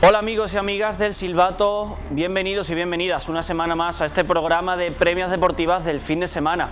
Hola amigos y amigas del Silbato, bienvenidos y bienvenidas una semana más a este programa de premias deportivas del fin de semana.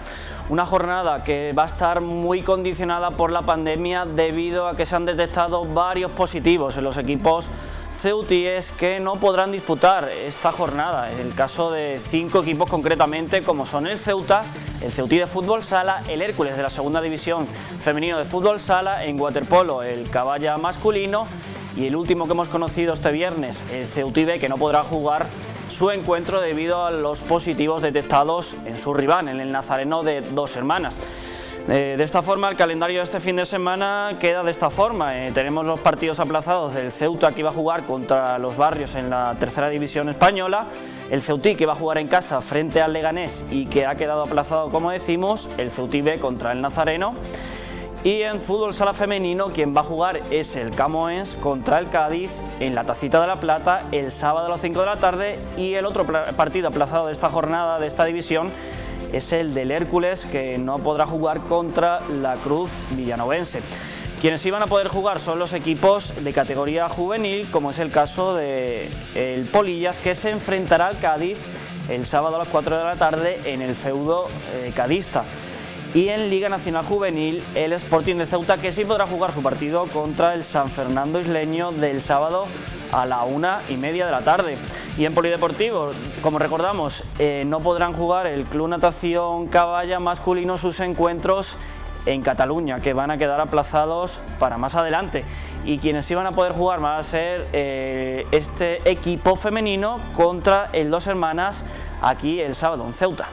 Una jornada que va a estar muy condicionada por la pandemia debido a que se han detectado varios positivos en los equipos ceutíes que no podrán disputar esta jornada. En el caso de 5 equipos concretamente, como son el Ceuta, el Ceutí de fútbol sala, el Hércules de la segunda división femenino de fútbol sala, en waterpolo el Caballa masculino y el último que hemos conocido este viernes, el Ceutí B, que no podrá jugar su encuentro debido a los positivos detectados en su rival, en el Nazareno de Dos Hermanas. De esta forma, el calendario de este fin de semana queda de esta forma. Tenemos los partidos aplazados del Ceuta, que iba a jugar contra los Barrios en la tercera división española, el Ceutí, que va a jugar en casa frente al Leganés y que ha quedado aplazado, como decimos, el Ceutí B contra el Nazareno. Y en fútbol sala femenino, quien va a jugar es el Camoens contra el Cádiz en la Tacita de la Plata el sábado a las 5 de la tarde. Y el otro partido aplazado de esta jornada, de esta división, es el del Hércules, que no podrá jugar contra la Cruz Villanovense. Quienes iban a poder jugar son los equipos de categoría juvenil, como es el caso del Polillas, que se enfrentará al Cádiz el sábado a las 4 de la tarde en el feudo cadista. Y en Liga Nacional Juvenil, el Sporting de Ceuta, que sí podrá jugar su partido contra el San Fernando Isleño del sábado a la 1:30 de la tarde. Y en polideportivo, como recordamos, no podrán jugar el Club Natación Caballa masculino sus encuentros en Cataluña, que van a quedar aplazados para más adelante. Y quienes iban a poder jugar van a ser este equipo femenino contra el Dos Hermanas aquí el sábado en Ceuta.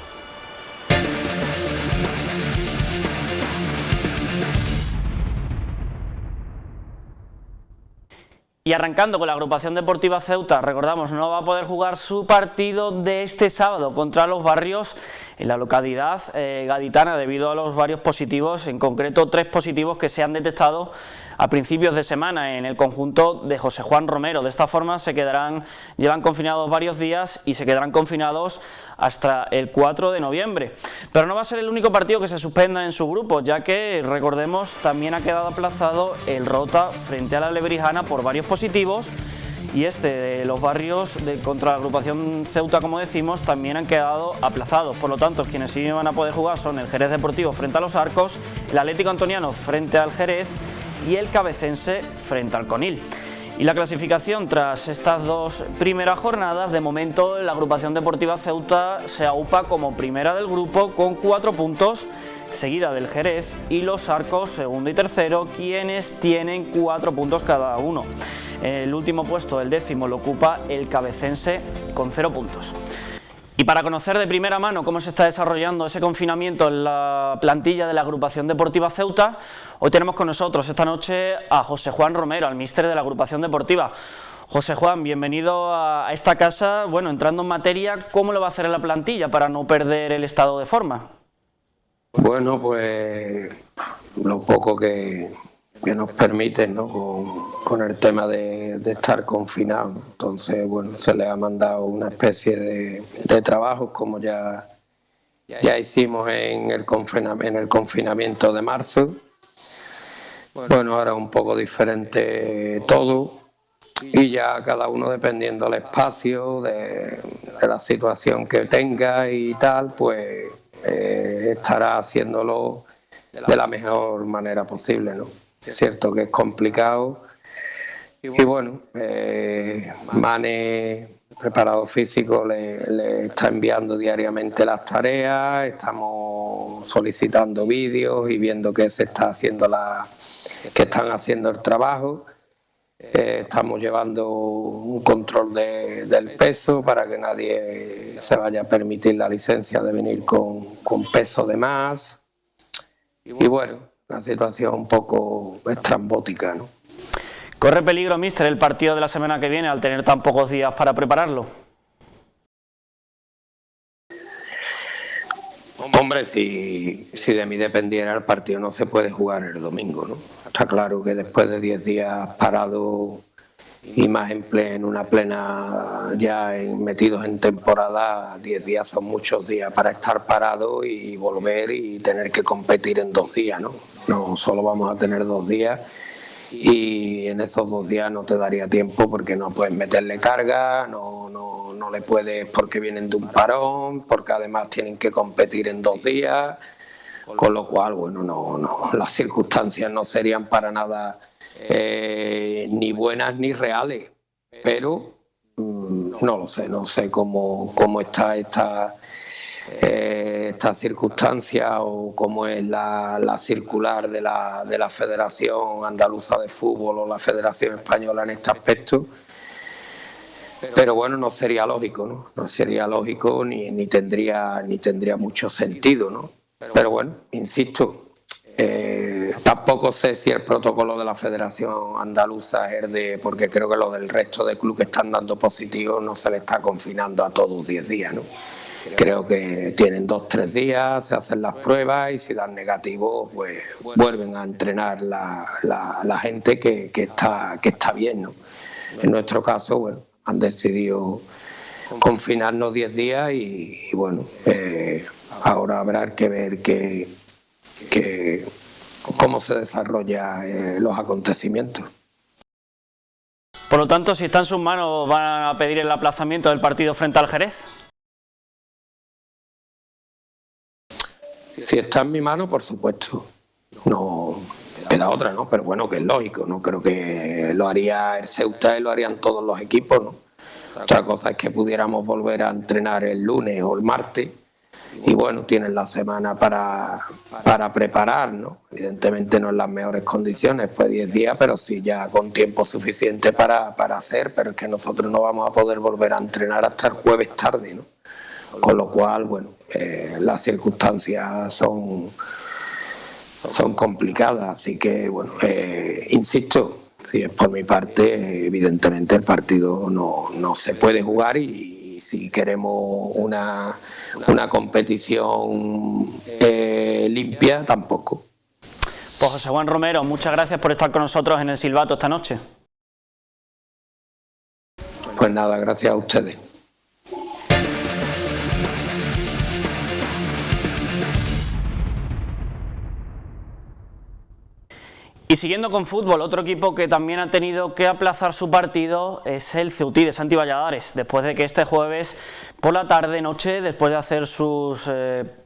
Y arrancando con la agrupación deportiva Ceuta, recordamos, no va a poder jugar su partido de este sábado contra los Barrios en la localidad gaditana debido a los varios positivos, en concreto 3 positivos que se han detectado a principios de semana en el conjunto de José Juan Romero. De esta forma llevan confinados varios días y se quedarán confinados hasta el 4 de noviembre. Pero no va a ser el único partido que se suspenda en su grupo, ya que, recordemos, también ha quedado aplazado el Rota frente a la Lebrijana por varios positivos, y de los Barrios contra la agrupación Ceuta, como decimos, también han quedado aplazados. Por lo tanto, quienes sí van a poder jugar son el Jerez Deportivo frente a los Arcos, el Atlético Antoniano frente al Jerez y el Cabecense frente al Conil. Y la clasificación tras estas 2 primeras jornadas, de momento la agrupación deportiva Ceuta se aupa como primera del grupo con 4 puntos, seguida del Jerez y los Arcos segundo y tercero, quienes tienen 4 puntos cada uno. El último puesto, el 10º, lo ocupa el Cabecense con 0 puntos. Y para conocer de primera mano cómo se está desarrollando ese confinamiento en la plantilla de la agrupación deportiva Ceuta, hoy tenemos con nosotros esta noche a José Juan Romero, al míster de la agrupación deportiva. José Juan, bienvenido a esta casa. Bueno, entrando en materia, ¿cómo lo va a hacer en la plantilla para no perder el estado de forma? Bueno, pues lo poco que nos permiten, ¿no? Con el tema de estar confinados. Entonces, bueno, se les ha mandado una especie de trabajos como ya hicimos en el confinamiento de marzo. Bueno, ahora es un poco diferente todo, y ya cada uno, dependiendo del espacio, de la situación que tenga y tal, pues estará haciéndolo de la mejor manera posible, ¿no? Es cierto que es complicado y bueno, Mane, preparado físico, le está enviando diariamente las tareas, estamos solicitando vídeos y viendo que se está haciendo que están haciendo el trabajo. Estamos llevando un control del peso para que nadie se vaya a permitir la licencia de venir con peso de más. Y bueno, una situación un poco estrambótica, ¿no? ¿Corre peligro, míster, el partido de la semana que viene al tener tan pocos días para prepararlo? Hombre, si de mí dependiera, el partido no se puede jugar el domingo, ¿no? Está claro que después de 10 días parado y más en una plena metidos en temporada, 10 días son muchos días para estar parado y volver y tener que competir en 2 días, ¿no? No solo vamos a tener 2 días y en esos 2 días no te daría tiempo porque no puedes meterle carga, no le puedes porque vienen de un parón, porque además tienen que competir en 2 días, con lo cual, bueno, no, las circunstancias no serían para nada ni buenas ni reales, pero no lo sé, no sé cómo está esta circunstancia o cómo es la circular de la Federación Andaluza de Fútbol o la Federación Española en este aspecto, pero bueno, no sería lógico, no sería lógico ni tendría mucho sentido, ¿no? Pero bueno, insisto, tampoco sé si el protocolo de la Federación Andaluza es porque creo que lo del resto de clubes que están dando positivos no se le está confinando a todos 10 días, ¿no? Creo que tienen 2-3 días, se hacen las pruebas y si dan negativo, pues vuelven a entrenar la gente que está bien, ¿no? En nuestro caso, bueno, han decidido confinarnos 10 días y bueno, ahora habrá que ver cómo se desarrollan los acontecimientos. Por lo tanto, si está en sus manos, ¿van a pedir el aplazamiento del partido frente al Jerez? Si está en mi mano, por supuesto. No queda otra, ¿no? Pero bueno, que es lógico, no creo que lo haría el Ceuta y lo harían todos los equipos, ¿no? Otra cosa es que pudiéramos volver a entrenar el lunes o el martes y bueno, tienen la semana para preparar, ¿no? Evidentemente no en las mejores condiciones, pues 10 días, pero sí ya con tiempo suficiente para hacer, pero es que nosotros no vamos a poder volver a entrenar hasta el jueves tarde, ¿no? Con lo cual, bueno, las circunstancias son complicadas, así que, bueno, insisto, si es por mi parte, evidentemente el partido no se puede jugar y si queremos una competición limpia, tampoco. Pues José Juan Romero, muchas gracias por estar con nosotros en el Silbato esta noche. Pues nada, gracias a ustedes. Y siguiendo con fútbol, otro equipo que también ha tenido que aplazar su partido es el Ceutí de Santi Valladares, después de que este jueves por la tarde-noche, después de hacer sus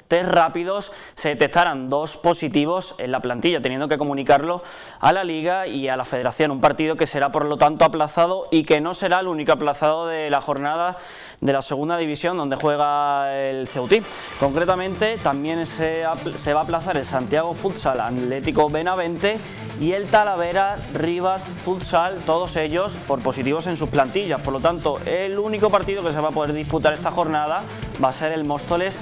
test rápidos, se detectaran 2 positivos en la plantilla, teniendo que comunicarlo a la Liga y a la Federación. Un partido que será por lo tanto aplazado y que no será el único aplazado de la jornada de la segunda división donde juega el Ceutí. Concretamente también se va a aplazar el Santiago Futsal Atlético Benavente y el Talavera Rivas Futsal, todos ellos por positivos en sus plantillas. Por lo tanto, el único partido que se va a poder disputar esta jornada va a ser el Móstoles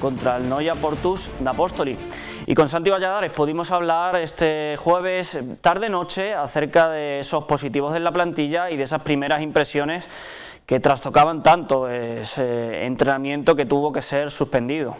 contra el Noia Portus de Apóstoli. Y con Santi Valladares pudimos hablar este jueves tarde-noche acerca de esos positivos en la plantilla y de esas primeras impresiones que trastocaban tanto ese entrenamiento que tuvo que ser suspendido.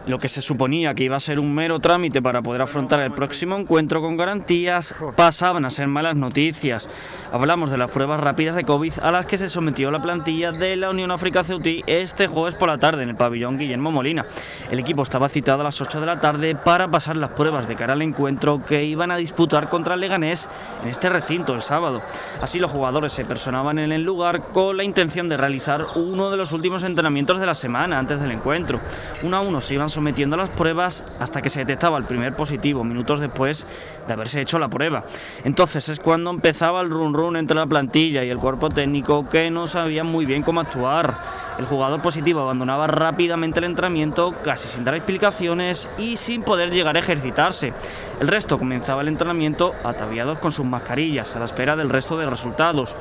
Lo que se suponía que iba a ser un mero trámite para poder afrontar el próximo encuentro con garantías, pasaban a ser malas noticias. Hablamos de las pruebas rápidas de COVID a las que se sometió la plantilla de la Unión África Ceutí este jueves por la tarde en el pabellón Guillermo Molina. El equipo estaba citado a las 8 de la tarde para pasar las pruebas de cara al encuentro que iban a disputar contra el Leganés en este recinto el sábado. Así los jugadores se personaban en el lugar con la intención de realizar uno de los últimos entrenamientos de la semana antes del encuentro. Uno a uno se iban sometiendo a las pruebas hasta que se detectaba el primer positivo, minutos después de haberse hecho la prueba. Entonces es cuando empezaba el run entre la plantilla y el cuerpo técnico, que no sabían muy bien cómo actuar. El jugador positivo abandonaba rápidamente el entrenamiento, casi sin dar explicaciones y sin poder llegar a ejercitarse. El resto comenzaba el entrenamiento ataviados con sus mascarillas, a la espera del resto de resultados.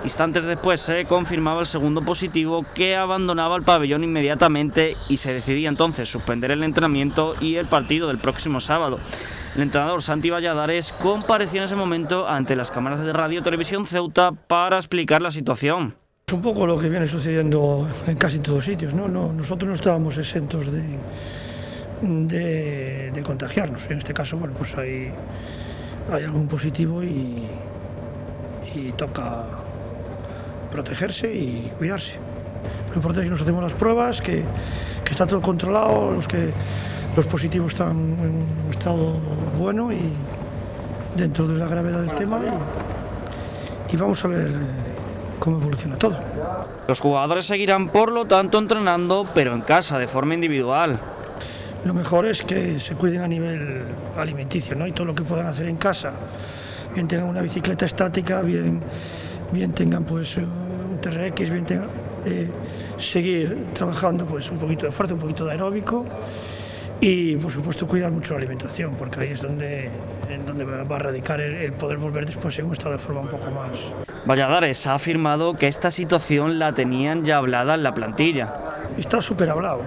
Instantes después se confirmaba el segundo positivo, que abandonaba el pabellón inmediatamente y se decidía entonces suspender el entrenamiento y el partido del próximo sábado. El entrenador Santi Valladares compareció en ese momento ante las cámaras de Radio Televisión Ceuta para explicar la situación. Es un poco lo que viene sucediendo en casi todos sitios, ¿no? Nosotros no estábamos exentos de contagiarnos. En este caso, bueno, pues hay algún positivo y toca protegerse y cuidarse. Lo importante es que nos hacemos las pruebas, que está todo controlado, los positivos están en un estado bueno y dentro de la gravedad del tema y vamos a ver cómo evoluciona todo. Los jugadores seguirán, por lo tanto, entrenando, pero en casa, de forma individual. Lo mejor es que se cuiden a nivel alimenticio, ¿no? Y todo lo que puedan hacer en casa, bien tengan una bicicleta estática, bien tengan pues un TRX, bien tengan seguir trabajando pues un poquito de fuerza, un poquito de aeróbico y por supuesto cuidar mucho la alimentación, porque ahí es donde va a radicar el poder volver después en un estado de forma un poco más. Valladares ha afirmado que esta situación la tenían ya hablada en la plantilla. Está súper hablado,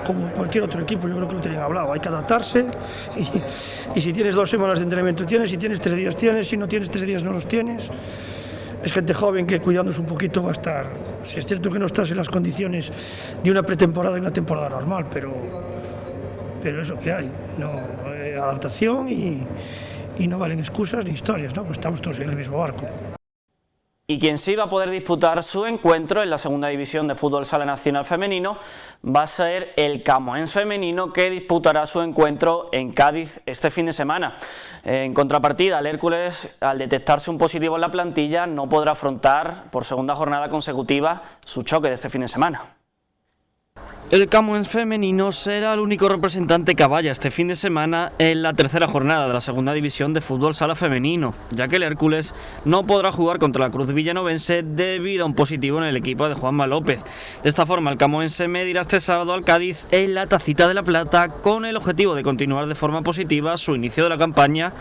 como cualquier otro equipo, yo creo que lo tenían hablado, hay que adaptarse y si tienes 2 semanas de entrenamiento tienes, si tienes 3 días tienes, si no tienes 3 días no los tienes. Es gente joven que cuidándose un poquito va a estar. Si es cierto que no estás en las condiciones de una pretemporada y una temporada normal, pero es lo que hay, no adaptación y no valen excusas ni historias, ¿no? Pues estamos todos en el mismo barco. Y quien sí va a poder disputar su encuentro en la segunda división de fútbol sala nacional femenino va a ser el Camoens femenino, que disputará su encuentro en Cádiz este fin de semana. En contrapartida, el Hércules, al detectarse un positivo en la plantilla, no podrá afrontar por segunda jornada consecutiva su choque de este fin de semana. El Camoens femenino será el único representante que vaya este fin de semana en la tercera jornada de la segunda división de fútbol sala femenino, ya que el Hércules no podrá jugar contra la Cruz Villanovense debido a un positivo en el equipo de Juanma López. De esta forma, el Camoens se medirá este sábado al Cádiz en la Tacita de la Plata con el objetivo de continuar de forma positiva su inicio de la campaña,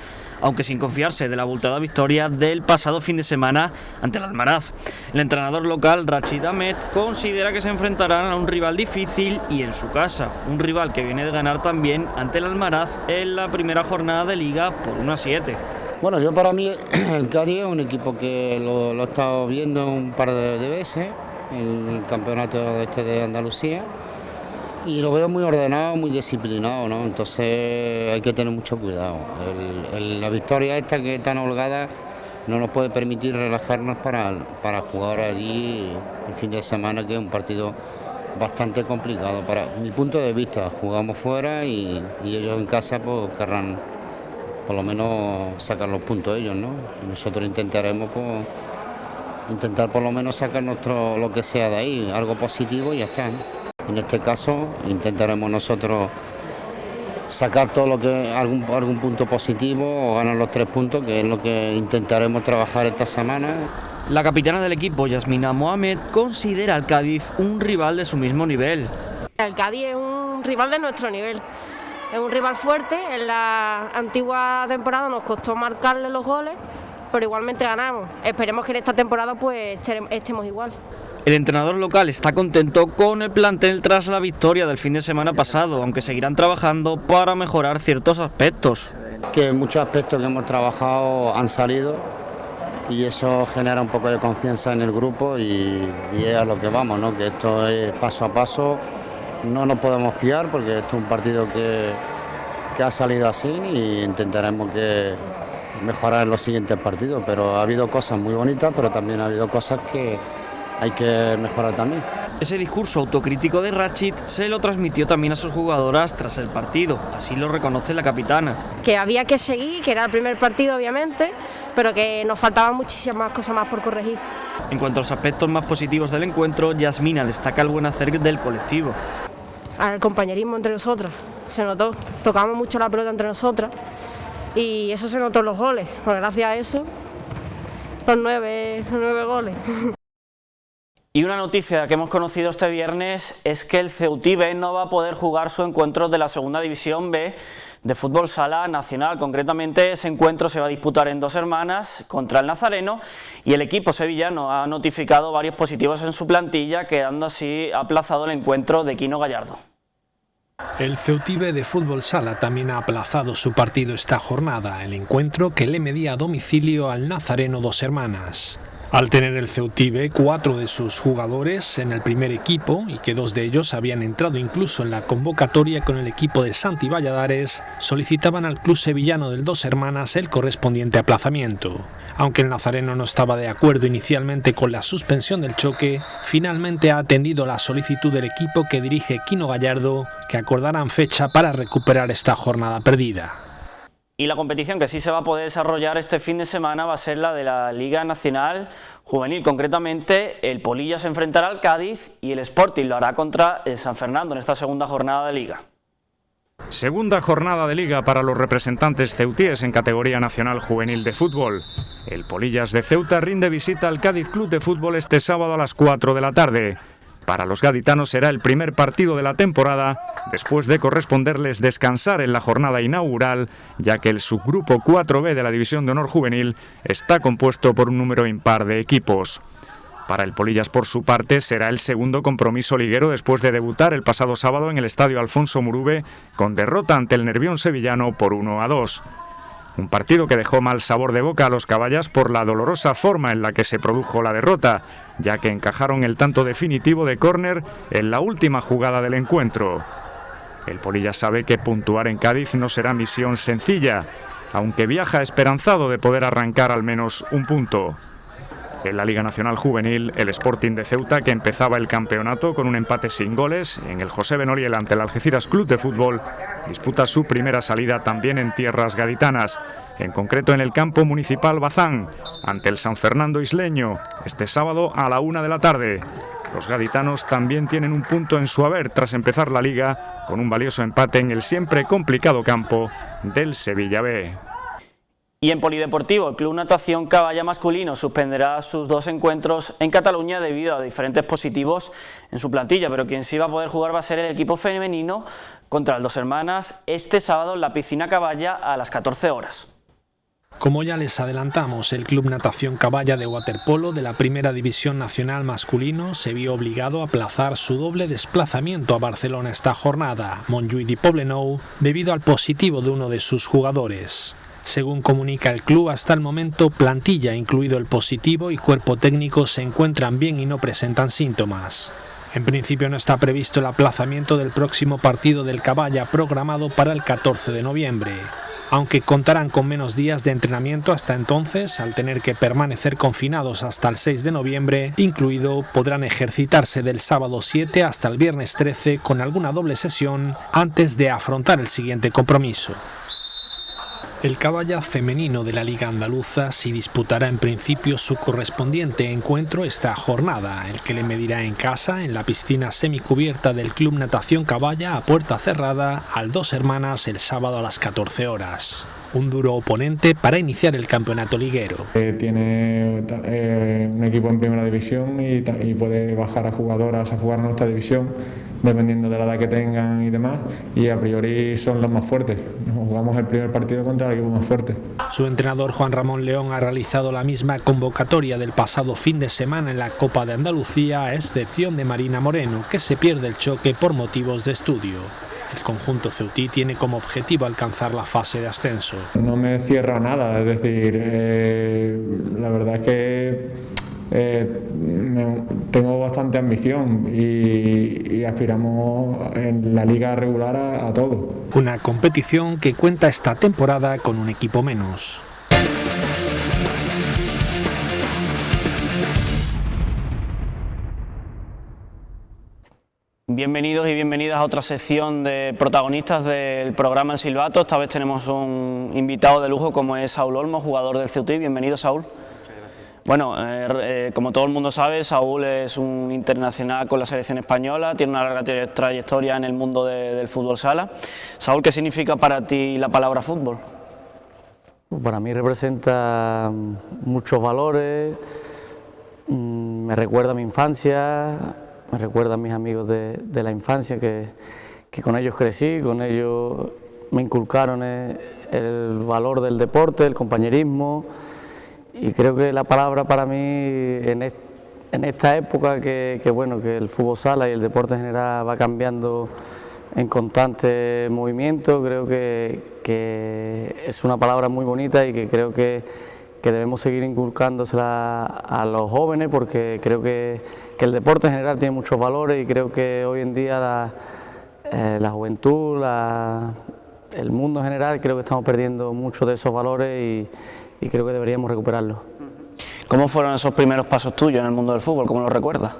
aunque sin confiarse de la abultada victoria del pasado fin de semana ante el Almaraz. El entrenador local, Rachid Ahmed, considera que se enfrentarán a un rival difícil y en su casa, un rival que viene de ganar también ante el Almaraz en la primera jornada de Liga por 1-7. Bueno, yo para mí el Cádiz es un equipo que lo he estado viendo un par de veces en el campeonato de Andalucía. Y lo veo muy ordenado, muy disciplinado, ¿no? Entonces hay que tener mucho cuidado. La victoria esta que es tan holgada no nos puede permitir relajarnos para jugar allí el fin de semana, que es un partido bastante complicado para mi punto de vista. Jugamos fuera y ellos en casa pues querrán por lo menos sacar los puntos ellos, ¿no? Y nosotros intentaremos intentar por lo menos sacar lo que sea de ahí, algo positivo y ya está, ¿no? En este caso intentaremos nosotros sacar todo lo que algún punto positivo o ganar los 3 puntos, que es lo que intentaremos trabajar esta semana. La capitana del equipo, Yasmina Mohamed, considera al Cádiz un rival de su mismo nivel. El Cádiz es un rival de nuestro nivel, es un rival fuerte. En la antigua temporada nos costó marcarle los goles, pero igualmente ganamos. Esperemos que en esta temporada pues estemos igual. El entrenador local está contento con el plantel tras la victoria del fin de semana pasado, aunque seguirán trabajando para mejorar ciertos aspectos. Que muchos aspectos que hemos trabajado han salido y eso genera un poco de confianza en el grupo y es a lo que vamos, ¿no? Que esto es paso a paso, no nos podemos fiar porque esto es un partido que ha salido así y intentaremos mejorar en los siguientes partidos, pero ha habido cosas muy bonitas, pero también ha habido cosas que hay que mejorar también. Ese discurso autocrítico de Rachid se lo transmitió también a sus jugadoras tras el partido, así lo reconoce la capitana. Que había que seguir, que era el primer partido obviamente, pero que nos faltaban muchísimas cosas más por corregir. En cuanto a los aspectos más positivos del encuentro, Yasmina destaca el buen hacer del colectivo. Al compañerismo entre nosotras, se notó, tocamos mucho la pelota entre nosotras y eso se notó en los goles, pues gracias a eso, los 9 goles. Y una noticia que hemos conocido este viernes es que el Ceutí B no va a poder jugar su encuentro de la segunda división B de fútbol sala nacional. Concretamente, ese encuentro se va a disputar en Dos Hermanas contra el Nazareno y el equipo sevillano ha notificado varios positivos en su plantilla, quedando así aplazado el encuentro de Quino Gallardo. El Ceutí B de fútbol sala también ha aplazado su partido esta jornada, el encuentro que le medía a domicilio al Nazareno Dos Hermanas. Al tener el Ceutí B 4 de sus jugadores en el primer equipo y que 2 de ellos habían entrado incluso en la convocatoria con el equipo de Santi Valladares, solicitaban al club sevillano del Dos Hermanas el correspondiente aplazamiento. Aunque el Nazareno no estaba de acuerdo inicialmente con la suspensión del choque, finalmente ha atendido la solicitud del equipo que dirige Quino Gallardo, que acordarán fecha para recuperar esta jornada perdida. Y la competición que sí se va a poder desarrollar este fin de semana va a ser la de la Liga Nacional Juvenil. Concretamente, el Polilla se enfrentará al Cádiz y el Sporting lo hará contra el San Fernando en esta segunda jornada de Liga. Segunda jornada de Liga para los representantes ceutíes en categoría nacional juvenil de fútbol. El Polillas de Ceuta rinde visita al Cádiz Club de Fútbol este sábado a las 4 de la tarde. Para los gaditanos será el primer partido de la temporada, después de corresponderles descansar en la jornada inaugural, ya que el subgrupo 4B de la División de Honor Juvenil está compuesto por un número impar de equipos. Para el Polillas, por su parte, será el segundo compromiso liguero después de debutar el pasado sábado en el Estadio Alfonso Murube con derrota ante el Nervión sevillano por 1-2. Un partido que dejó mal sabor de boca a los caballas por la dolorosa forma en la que se produjo la derrota, ya que encajaron el tanto definitivo de córner en la última jugada del encuentro. El Polillas sabe que puntuar en Cádiz no será misión sencilla, aunque viaja esperanzado de poder arrancar al menos un punto. En la Liga Nacional Juvenil, el Sporting de Ceuta, que empezaba el campeonato con un empate sin goles en el José Benoliel ante el Algeciras Club de Fútbol, disputa su primera salida también en tierras gaditanas, en concreto en el campo municipal Bazán, ante el San Fernando isleño, este sábado a la 1 de la tarde. Los gaditanos también tienen un punto en su haber tras empezar la Liga con un valioso empate en el siempre complicado campo del Sevilla B. Y en polideportivo, el Club Natación Caballa masculino suspenderá sus 2 encuentros en Cataluña debido a diferentes positivos en su plantilla, pero quien sí va a poder jugar va a ser el equipo femenino contra las Dos Hermanas este sábado en la piscina Caballa a las 14 horas. Como ya les adelantamos, el Club Natación Caballa de waterpolo de la Primera División Nacional masculino se vio obligado a aplazar su doble desplazamiento a Barcelona esta jornada, Montjuïc y Poblenou, debido al positivo de uno de sus jugadores. Según comunica el club, hasta el momento plantilla, incluido el positivo, y cuerpo técnico se encuentran bien y no presentan síntomas. En principio no está previsto el aplazamiento del próximo partido del Caballa programado para el 14 de noviembre. Aunque contarán con menos días de entrenamiento hasta entonces, al tener que permanecer confinados hasta el 6 de noviembre, incluido, podrán ejercitarse del sábado 7 hasta el viernes 13 con alguna doble sesión antes de afrontar el siguiente compromiso. El Caballa femenino de la Liga Andaluza sí disputará en principio su correspondiente encuentro esta jornada, el que le medirá en casa en la piscina semicubierta del Club Natación Caballa a puerta cerrada al Dos Hermanas el sábado a las 14 horas. Un duro oponente para iniciar el campeonato liguero. Tiene un equipo en primera división y puede bajar a jugadoras a jugar en esta división dependiendo de la edad que tengan y demás, y a priori son los más fuertes. Nos jugamos el primer partido contra el equipo más fuerte. Su entrenador Juan Ramón León ha realizado la misma convocatoria del pasado fin de semana en la Copa de Andalucía, a excepción de Marina Moreno, que se pierde el choque por motivos de estudio. El conjunto ceutí tiene como objetivo alcanzar la fase de ascenso. No me cierra nada, es decir, la verdad es que tengo bastante ambición y aspiramos en la liga regular a todo. Una competición que cuenta esta temporada con un equipo menos. Bienvenidos y bienvenidas a otra sección de protagonistas del programa El Silbato. Esta vez tenemos un invitado de lujo como es Saúl Olmo, jugador del Ceutí. Bienvenido, Saúl. Muchas gracias. Bueno, como todo el mundo sabe, Saúl es un internacional con la selección española, tiene una larga trayectoria en el mundo del fútbol sala. Saúl, ¿qué significa para ti la palabra fútbol? Para mí representa muchos valores, me recuerda a mi infancia, me recuerda a mis amigos de la infancia que con ellos crecí, con ellos me inculcaron el valor del deporte, el compañerismo, y creo que la palabra para mí en esta época que el fútbol sala y el deporte en general va cambiando en constante movimiento, creo que es una palabra muy bonita y que creo que debemos seguir inculcándosela a los jóvenes, porque creo que el deporte en general tiene muchos valores y creo que hoy en día la juventud, el mundo en general, creo que estamos perdiendo muchos de esos valores y creo que deberíamos recuperarlos. ¿Cómo fueron esos primeros pasos tuyos en el mundo del fútbol? ¿Cómo los recuerdas?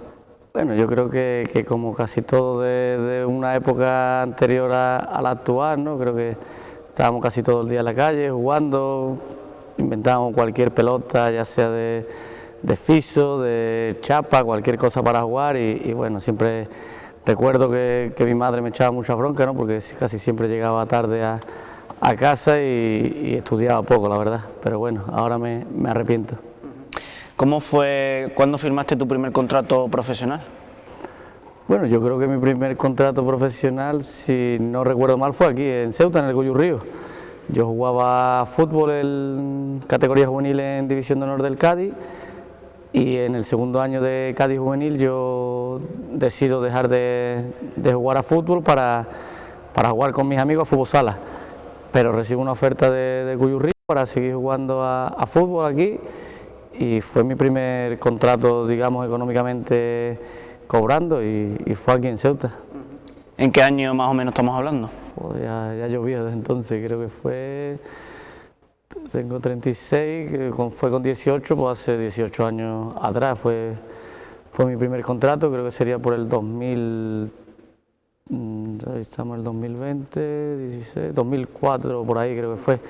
Bueno, yo creo que como casi todo de una época anterior a la actual, ¿no? Creo que estábamos casi todo el día en la calle jugando, inventábamos cualquier pelota, ya sea de fiso, de chapa, cualquier cosa para jugar y bueno, siempre recuerdo que mi madre me echaba mucha bronca, ¿no? Porque casi siempre llegaba tarde a casa y estudiaba poco, la verdad, pero bueno, ahora me arrepiento. ¿Cómo fue, cuándo firmaste tu primer contrato profesional? Bueno, yo creo que mi primer contrato profesional, si no recuerdo mal, fue aquí en Ceuta, en el Goyo Río. Yo jugaba fútbol en categoría juvenil en División de Honor del Cádiz y en el segundo año de Cádiz juvenil yo decido dejar de jugar a fútbol para jugar con mis amigos a fútbol sala. Pero recibo una oferta de Goyo Río para seguir jugando a fútbol aquí y fue mi primer contrato, digamos, económicamente cobrando y fue aquí en Ceuta. ¿En qué año más o menos estamos hablando? Pues ya llovía desde entonces, creo que fue, tengo 36, fue con 18, pues hace 18 años atrás fue mi primer contrato, creo que sería por el 2000, ahí estamos en el 2020, 16, 2004, por ahí creo que fue.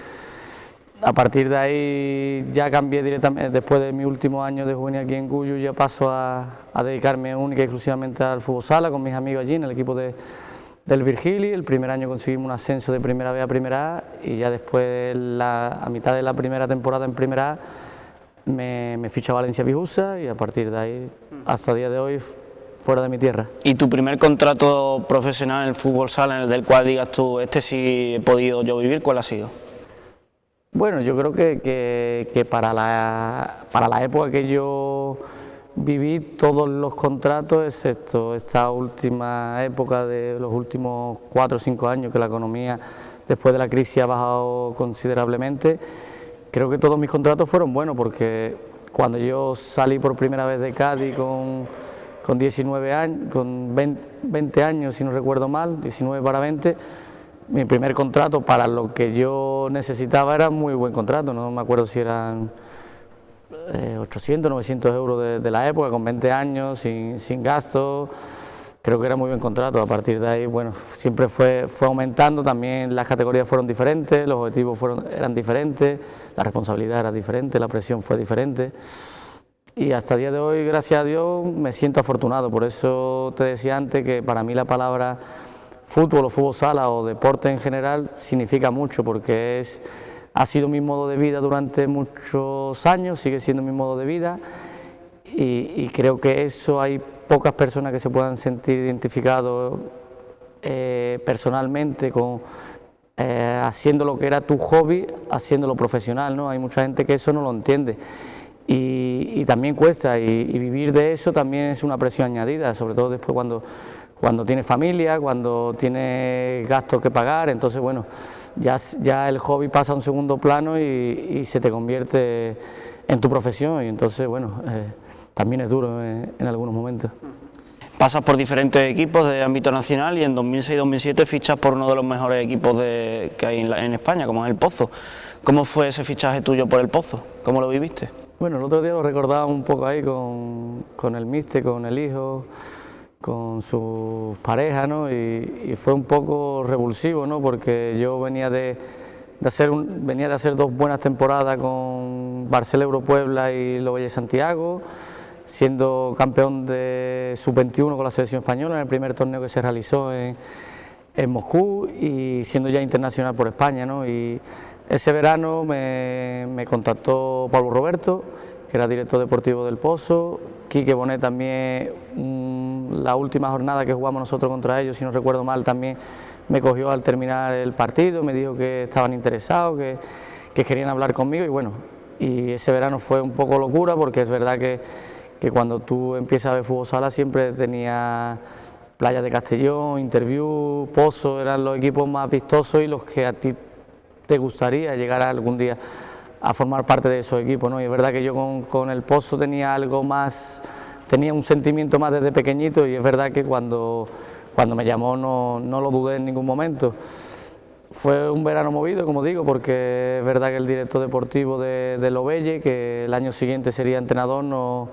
A partir de ahí ya cambié directamente, después de mi último año de juvenil aquí en Cuyo, ya paso a dedicarme única y exclusivamente al fútbol sala con mis amigos allí en el equipo del Virgili. El primer año conseguimos un ascenso de primera B a primera A y ya después, a mitad de la primera temporada en primera A, me ficha Valencia Vijusa y a partir de ahí, hasta el día de hoy, fuera de mi tierra. ¿Y tu primer contrato profesional en el fútbol sala, en el del cual digas tú, este sí he podido yo vivir, cuál ha sido? Bueno, yo creo que para la época que yo viví, todos los contratos, excepto esta última época de los últimos 4 o 5 años, que la economía después de la crisis ha bajado considerablemente, creo que todos mis contratos fueron buenos, porque cuando yo salí por primera vez de Cádiz con 19 años, con 20 años, si no recuerdo mal, 19 para 20, mi primer contrato para lo que yo necesitaba era muy buen contrato, no me acuerdo si eran 800, 900 euros de la época, con 20 años, sin gastos, creo que era muy buen contrato. A partir de ahí, bueno, siempre fue aumentando, también las categorías fueron diferentes, los objetivos eran diferentes, la responsabilidad era diferente, la presión fue diferente. Y hasta el día de hoy, gracias a Dios, me siento afortunado, por eso te decía antes que para mí la palabra fútbol o fútbol sala o deporte en general significa mucho, porque ha sido mi modo de vida durante muchos años, sigue siendo mi modo de vida y creo que eso hay pocas personas que se puedan sentir identificados personalmente con haciendo lo que era tu hobby, haciéndolo profesional, ¿no? Hay mucha gente que eso no lo entiende y también cuesta y vivir de eso también es una presión añadida, sobre todo después cuando tienes familia, cuando tienes gastos que pagar, entonces bueno, ya el hobby pasa a un segundo plano y se te convierte en tu profesión y entonces bueno, también es duro en algunos momentos. Pasas por diferentes equipos de ámbito nacional y en 2006-2007 fichas por uno de los mejores equipos que hay en España, como es el Pozo. ¿Cómo fue ese fichaje tuyo por el Pozo? ¿Cómo lo viviste? Bueno, el otro día lo recordaba un poco ahí con el míster, con el hijo, con sus parejas, ¿no? Y fue un poco revulsivo, ¿no? Porque yo venía de hacer 2 buenas temporadas con Barcelona Europuebla y Lobelia Santiago, siendo campeón de sub-21 con la selección española en el primer torneo que se realizó en Moscú y siendo ya internacional por España, ¿no? Y ese verano me contactó Pablo Roberto, que era director deportivo del Pozo, Quique Bonet también, la última jornada que jugamos nosotros contra ellos, si no recuerdo mal, también me cogió al terminar el partido, me dijo que estaban interesados, que querían hablar conmigo y bueno, y ese verano fue un poco locura porque es verdad que cuando tú empiezas a ver fútbol sala siempre tenía Playa de Castellón, Interview, Pozo, eran los equipos más vistosos y los que a ti te gustaría llegar algún día a formar parte de esos equipos, ¿no? Y es verdad que yo con el Pozo tenía algo más, tenía un sentimiento más desde pequeñito y es verdad que cuando me llamó no lo dudé en ningún momento. Fue un verano movido, como digo, porque es verdad que el director deportivo de Lobelle, que el año siguiente sería entrenador, no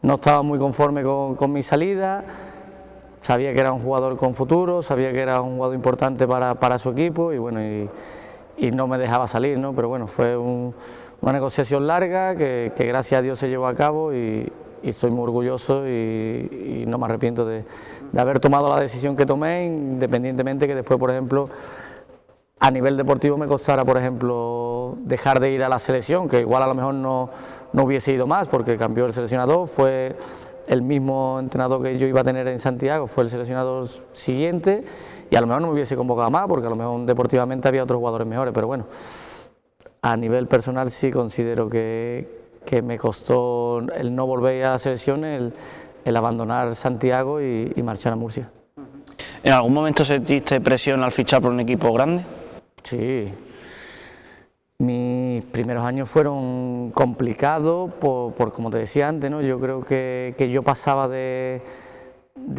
estaba muy conforme con mi salida. Sabía que era un jugador con futuro, sabía que era un jugador importante para su equipo y bueno, y y no me dejaba salir, ¿no? Pero bueno, fue una negociación larga que gracias a Dios se llevó a cabo y soy muy orgulloso y no me arrepiento de haber tomado la decisión que tomé, independientemente que después, por ejemplo, a nivel deportivo me costara, por ejemplo, dejar de ir a la selección, que igual a lo mejor no hubiese ido más porque cambió el seleccionador, fue el mismo entrenador que yo iba a tener en Santiago, fue el seleccionador siguiente y a lo mejor no me hubiese convocado más porque a lo mejor deportivamente había otros jugadores mejores, pero bueno, a nivel personal sí considero que me costó el no volver a la selección, el abandonar Santiago y marchar a Murcia. ¿En algún momento sentiste presión al fichar por un equipo grande? Sí. Mis primeros años fueron complicados por como te decía antes, ¿no? Yo creo que yo pasaba de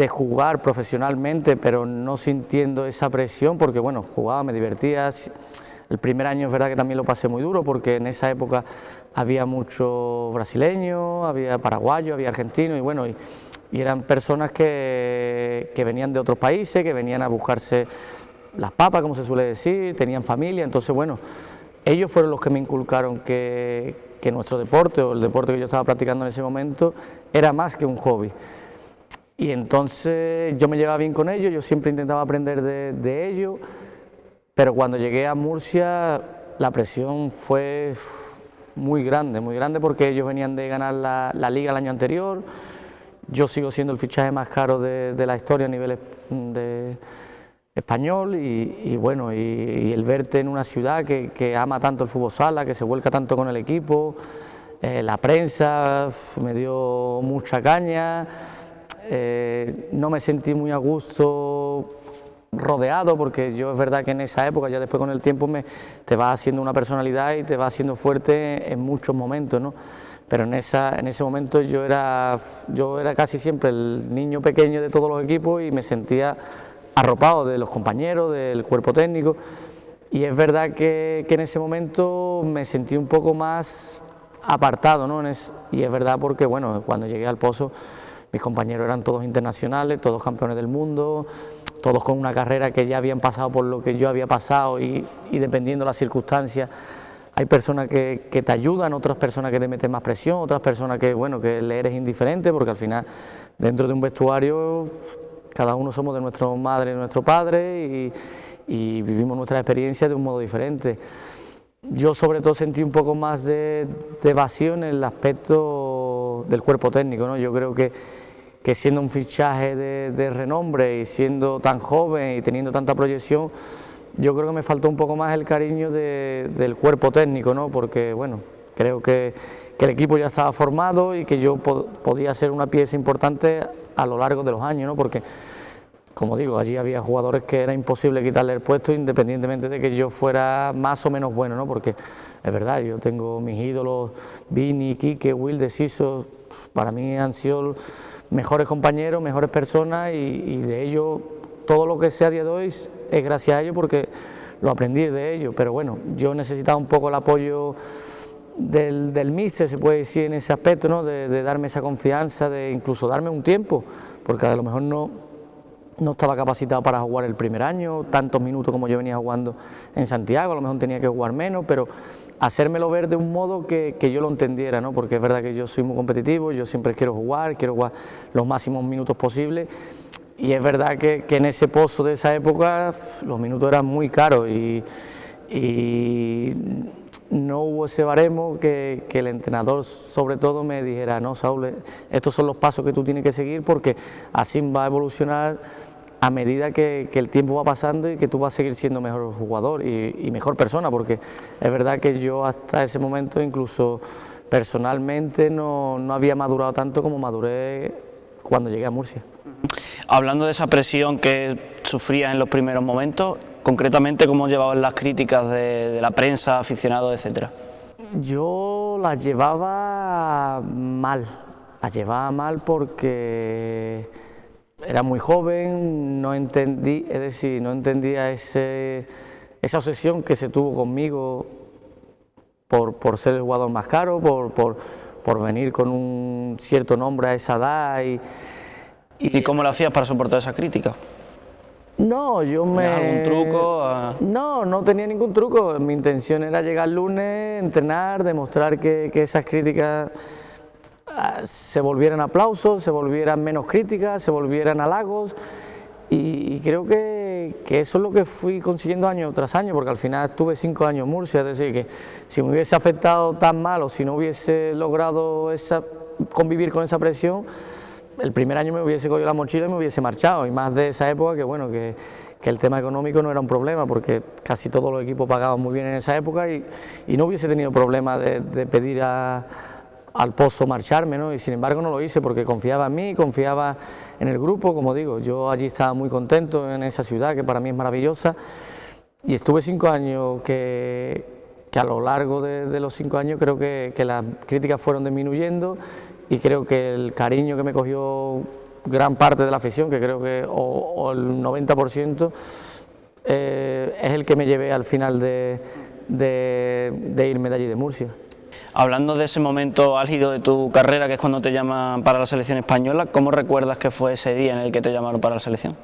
jugar profesionalmente, pero no sintiendo esa presión, porque bueno, jugaba, me divertía. El primer año es verdad que también lo pasé muy duro, porque en esa época había muchos brasileños, había paraguayos, había argentinos, y bueno, y eran personas que venían de otros países, que venían a buscarse las papas, como se suele decir, tenían familia, entonces bueno, ellos fueron los que me inculcaron que nuestro deporte, o el deporte que yo estaba practicando en ese momento, era más que un hobby. Y entonces yo me llevaba bien con ellos, yo siempre intentaba aprender de ellos, pero cuando llegué a Murcia la presión fue muy grande porque ellos venían de ganar la Liga el año anterior, yo sigo siendo el fichaje más caro de la historia a nivel español y bueno, y el verte en una ciudad que ama tanto el fútbol sala, que se vuelca tanto con el equipo, la prensa me dio mucha caña, no me sentí muy a gusto rodeado, porque yo es verdad que en esa época, ya después con el tiempo, te va haciendo una personalidad y te va haciendo fuerte en muchos momentos, ¿no? Pero en ese momento yo era casi siempre el niño pequeño de todos los equipos y me sentía arropado de los compañeros, del cuerpo técnico, y es verdad que en ese momento me sentí un poco más apartado, ¿no? Y es verdad porque, bueno, cuando llegué al Pozo, mis compañeros eran todos internacionales, todos campeones del mundo, todos con una carrera que ya habían pasado por lo que yo había pasado y dependiendo de las circunstancias, hay personas que te ayudan, otras personas que te meten más presión, otras personas que, bueno, que le eres indiferente, porque al final, dentro de un vestuario, cada uno somos de nuestra madre y nuestro padre y vivimos nuestra experiencia de un modo diferente. Yo sobre todo sentí un poco más de evasión en el aspecto del cuerpo técnico, ¿no? Yo creo que siendo un fichaje de renombre y siendo tan joven y teniendo tanta proyección, yo creo que me faltó un poco más el cariño del cuerpo técnico, ¿no? Porque bueno, creo que el equipo ya estaba formado y que yo podía ser una pieza importante a lo largo de los años, ¿no? Porque, como digo, allí había jugadores que era imposible quitarle el puesto independientemente de que yo fuera más o menos bueno, ¿no? Porque es verdad, yo tengo mis ídolos, Vini, Quique, Wilde, Siso, para mí han sido mejores compañeros, mejores personas y de ellos todo lo que sé a día de hoy es gracias a ellos porque lo aprendí de ellos, pero bueno, yo necesitaba un poco el apoyo del míster, se puede decir en ese aspecto, ¿no? De darme esa confianza, de incluso darme un tiempo, porque a lo mejor no estaba capacitado para jugar el primer año, tantos minutos como yo venía jugando en Santiago, a lo mejor tenía que jugar menos, pero hacérmelo ver de un modo que yo lo entendiera, ¿no? Porque es verdad que yo soy muy competitivo, yo siempre quiero jugar los máximos minutos posibles, y es verdad que en ese Pozo de esa época los minutos eran muy caros y no hubo ese baremo que el entrenador sobre todo me dijera, no, Saúl, estos son los pasos que tú tienes que seguir porque así va a evolucionar a medida que el tiempo va pasando y que tú vas a seguir siendo mejor jugador y mejor persona, porque es verdad que yo hasta ese momento incluso personalmente no había madurado tanto como maduré cuando llegué a Murcia. Hablando de esa presión que sufrías en los primeros momentos, concretamente, ¿cómo llevabas las críticas de la prensa, aficionados, etcétera? Yo las llevaba mal porque era muy joven, no entendía esa obsesión que se tuvo conmigo por ser el jugador más caro, por venir con un cierto nombre a esa edad. ¿Y cómo lo hacías para soportar esa crítica? No, yo me... ¿Algún truco? No tenía ningún truco. Mi intención era llegar el lunes, entrenar, demostrar que esas críticas se volvieran aplausos, se volvieran menos críticas, se volvieran halagos. Y creo que eso es lo que fui consiguiendo año tras año, porque al final estuve 5 años en Murcia, es decir, que si me hubiese afectado tan mal o si no hubiese logrado convivir con esa presión, el primer año me hubiese cogido la mochila y me hubiese marchado, y más de esa época que el tema económico no era un problema, porque casi todos los equipos pagaban muy bien en esa época y no hubiese tenido problema de pedir al Pozo marcharme, ¿no? Y sin embargo no lo hice porque confiaba en mí, confiaba en el grupo. Como digo, yo allí estaba muy contento en esa ciudad que para mí es maravillosa, y estuve 5 años que a lo largo de los 5 años creo que las críticas fueron disminuyendo, y creo que el cariño que me cogió gran parte de la afición, que creo que o el 90%, es el que me llevé al final de irme de allí de Murcia. Hablando de ese momento álgido de tu carrera, que es cuando te llaman para la selección española, ¿cómo recuerdas que fue ese día en el que te llamaron para la selección?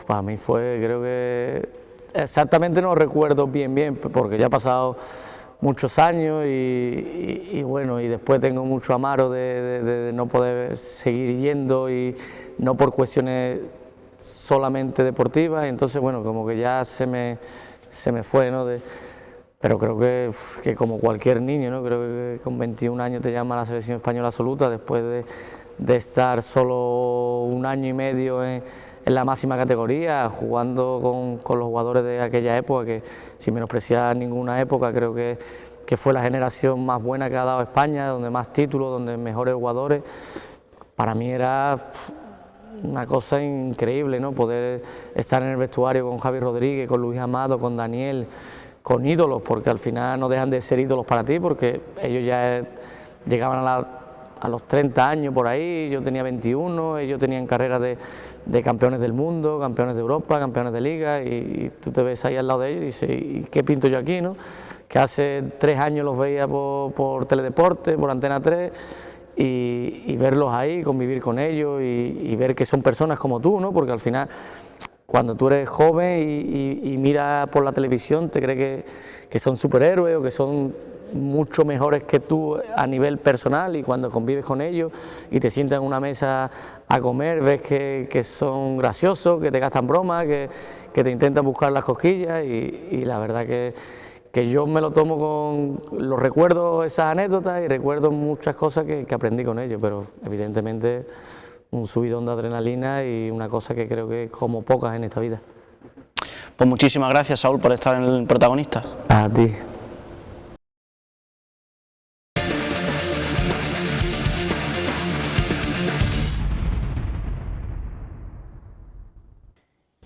Para mí fue, creo que exactamente no recuerdo bien, porque ya ha pasado muchos años y bueno, y después tengo mucho amaro de no poder seguir yendo, y no por cuestiones solamente deportivas, y entonces bueno, como que ya se me fue, ¿no? Pero creo que como cualquier niño, ¿no? Creo que con 21 años te llama a la selección española absoluta después de estar solo 1 año y medio en la máxima categoría, jugando con los jugadores de aquella época, que sin menospreciar ninguna época, creo que fue la generación más buena que ha dado España, donde más títulos, donde mejores jugadores. Para mí era una cosa increíble, ¿no? Poder estar en el vestuario con Javi Rodríguez, con Luis Amado, con Daniel, con ídolos, porque al final no dejan de ser ídolos para ti, porque ellos ya llegaban a los 30 años por ahí, yo tenía 21, ellos tenían carreras de campeones del mundo, campeones de Europa, campeones de Liga, y tú te ves ahí al lado de ellos y dices, ¿y qué pinto yo aquí, no? Que hace 3 años los veía por Teledeporte, por Antena 3, y verlos ahí, convivir con ellos y ver que son personas como tú, ¿no? Porque al final, cuando tú eres joven y miras por la televisión, te crees que son superhéroes o que son mucho mejores que tú a nivel personal, y cuando convives con ellos y te sientas en una mesa a comer, ves que son graciosos, que te gastan bromas, que te intentan buscar las cosquillas, y la verdad que yo me lo tomo los recuerdo esas anécdotas y recuerdo muchas cosas que aprendí con ellos, pero evidentemente un subidón de adrenalina y una cosa que creo que como pocas en esta vida. Pues muchísimas gracias, Saúl, por estar en el Protagonista. A ti.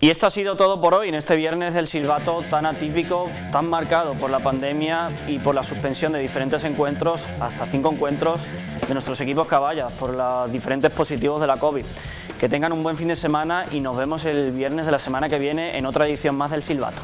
Y esto ha sido todo por hoy en este viernes del silbato tan atípico, tan marcado por la pandemia y por la suspensión de diferentes encuentros, hasta 5 encuentros de nuestros equipos caballas por los diferentes positivos de la COVID. Que tengan un buen fin de semana y nos vemos el viernes de la semana que viene en otra edición más del silbato.